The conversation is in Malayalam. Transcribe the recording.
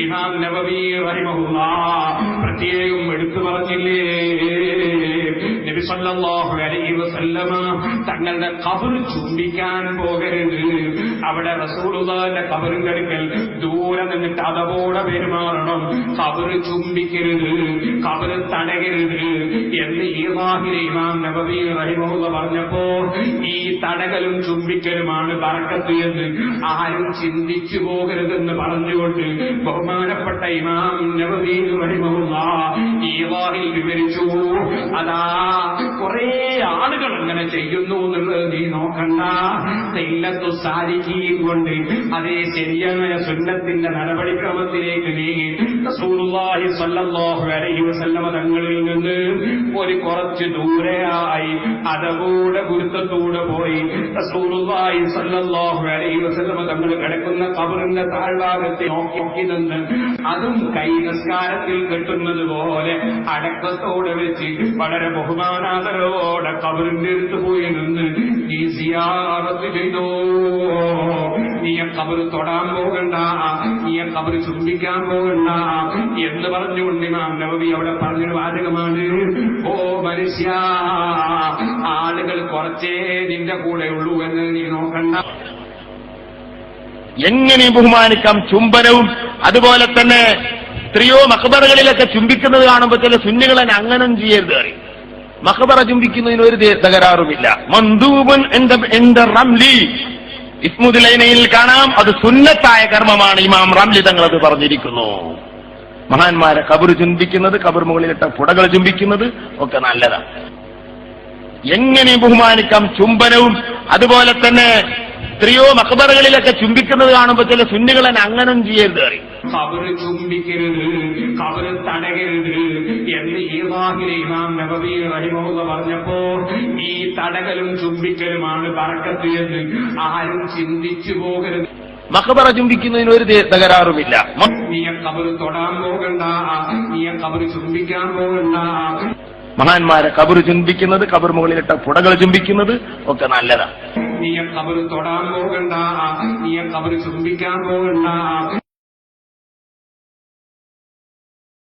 ഇമാം നബവി റഹിമഹുല്ലാഹ് പ്രത്യേകം എടുത്തു പറഞ്ഞില്ലേ, നബി സല്ലല്ലാഹു അലൈഹി വസല്ലമ തങ്ങളുടെ ഖബർ ചുംബിക്കാൻ പോകരുത്. അവിടെ റസൂലുള്ളാഹിന്റെ ഖബറിന്റെ അടുക്കൽ ദൂരെ നിന്നിട്ട് അതവോടെ പെരുമാറണം. ഖബർ ചുംബിക്കരുത്, ഖബർ തടയരുത് എന്ന് ഈവാഹിലെ ഇമാം നബവി റഹിമഹുല്ലാഹ് പറഞ്ഞപ്പോ ഈ തടകലും ചുംബിക്കലുമാണ് ബറക്കത്ത് എന്ന് ആരും ചിന്തിച്ചു പോകരുതെന്ന് പറഞ്ഞുകൊണ്ട് ബഹുമാനപ്പെട്ട ഇമാം നബവി റഹിമഹുല്ലാഹ് ഈവാഹിൽ വിവരിച്ചു. അതാ കുറെ ആളുകൾ അങ്ങനെ ചെയ്യുന്നു എന്നുള്ളത് നീ നോക്കണ്ട. ഇല്ലത്തു സാരിഖീൻ കൊണ്ട് അതേ ശരിയായ സുന്നത്തിന്റെ നടപടിക്രമത്തിലേക്ക് നീങ്ങി റസൂലുള്ളാഹി സ്വല്ലല്ലാഹു അലൈഹി വസല്ലമ തങ്ങളിൽ നിന്ന് ഒരു കുറച്ച് ദൂരെയായി അതവോടെ ഗുരുത്വത്തോടെ പോയി റസൂലുള്ളാഹി സ്വല്ലല്ലാഹു അലൈഹി വസല്ലമ തങ്ങൾ കിടക്കുന്ന ഖബറിന്റെ താഴ്ഭാഗത്തെ നോക്കി നിന്ന് അതും കൈ നിസ്കാരത്തിൽ കെട്ടുന്നത് പോലെ അടക്കത്തോടെ വെച്ച് വളരെ ബഹുമാനാദരവോടെ ഖബറിന്റെ അടുത്ത് പോയി നിന്ന് ഈ സിയാറത്ത് ചെയ്തോ. നീ ഖബർ തൊടാൻ പോകണ്ട, നീ ഖബർ ചുംബിക്കാൻ പോകണ്ട എന്ന് പറഞ്ഞുകൊണ്ട് ഇമാം നബവി അവിടെ പറഞ്ഞൊരു വാചകമാണ്, ഓ മനുഷ്യ, ആളുകൾ കുറച്ചേ നിന്റെ കൂടെ ഉള്ളൂ എന്ന് നീ നോക്കണ്ട. എങ്ങനെ ബഹുമാനിക്കാം ചുംബനവും. അതുപോലെ തന്നെ എത്രയോ മഖബറുകളിലൊക്കെ ചുംബിക്കുന്നത് കാണുമ്പോൾ ചില സുന്നികളെ അങ്ങനെ ചെയ്യരുത് അറിയും. മഖബറ ചുംബിക്കുന്നതിന് ഒരു തകരാറുമില്ല. മന്ദൂബൻ എന്റെ റംലി ഇസ്മുദ്ദീനയിൽ കാണാം, അത് സുന്നത്തായ കർമ്മമാണ്. ഇമാം റംലി തങ്ങൾ അത് പറഞ്ഞിരിക്കുന്നു. മഹാന്മാരെ ഖബർ ചുംബിക്കുന്നത്, ഖബർ മുകളിലിട്ട പുടകൾ ചുംബിക്കുന്നത് ഒക്കെ നല്ലതാണ്. എങ്ങനെ ബഹുമാനിക്കാം ചുംബനവും. അതുപോലെ തന്നെ എത്രയോ മഖബറുകളിലൊക്കെ ചുംബിക്കുന്നത് കാണുമ്പോൾ ചില സുന്നികളെ അങ്ങനെ ചെയ്യരുത് അറിയും. ഖബർ ചുംബിക്കരുത്, ഖബർ തടകരുത് എന്ന് ഈവാഹിലെ ഇമാം നബവി റഹിമഹുല്ലാഹ് പറഞ്ഞപ്പോ ഈ തടകലും ചുംബിക്കലുമാണ് ബറക്കത്ത് എന്ന് ആരും ചിന്തിച്ചു പോകരുത്. മഖബറ ചുംബിക്കുന്നതിന് ഒരു തകരാറുമില്ല. നീ ഖബർ തൊടാൻ പോകണ്ട, നീ ഖബർ ചുംബിക്കാൻ പോകണ്ട. മഹാന്മാരെ ഖബർ ചുംബിക്കുന്നത്, ഖബർ മുകളിലിട്ട പുടകൾ ചുംബിക്കുന്നത് ഒക്കെ നല്ലതാണ്. നീ ഖബർ തൊടാൻ പോകണ്ട, നീ ഖബർ ചുംബിക്കാൻ പോകണ്ട.